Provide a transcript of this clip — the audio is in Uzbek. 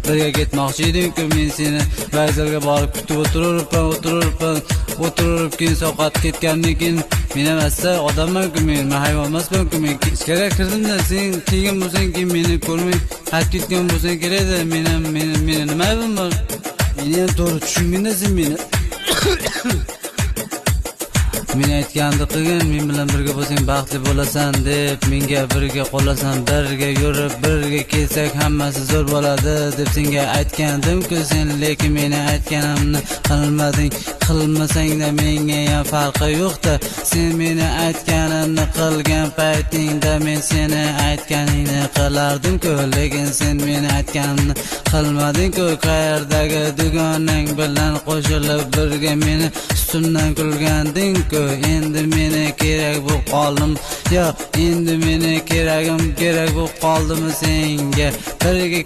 birga ketmoqchi edim-ku men seni vokzalga borib kutib o'tirib keyin sovqat ketgandan keyin men emasda odamman-ku men hayvon emasman-ku men ichkariga kirdimda sen kelgan bo'lsang keyin meni ko'rmay qaytib ketgan bo'lsang kerakda meni nima aybim bor? Meni ham to'g'ri tushunganda sen meni men aytganimni qilgin, men bilan birga bo'lsang baxtli bo'lasan deb, menga birga qolasan, birga yurib, birga kelsak hammasi zo'r bo'ladi deb senga aytgandim-ku sen, lekin meni aytganimni qilmading. Qilmasang-da menga ham farqi yo'q-da. Sen meni aytganimni qilgan paytingda men seni aytganingni qilardim-ku, lekin sen meni aytganimni qilmading-ku. Qayerdagi dugonang bilan qo'shilib birga meni ustimdan kulganding-ku. Endi meni kerak bu qoldim, yo endi meni kerak bu qoldimi senga? Birga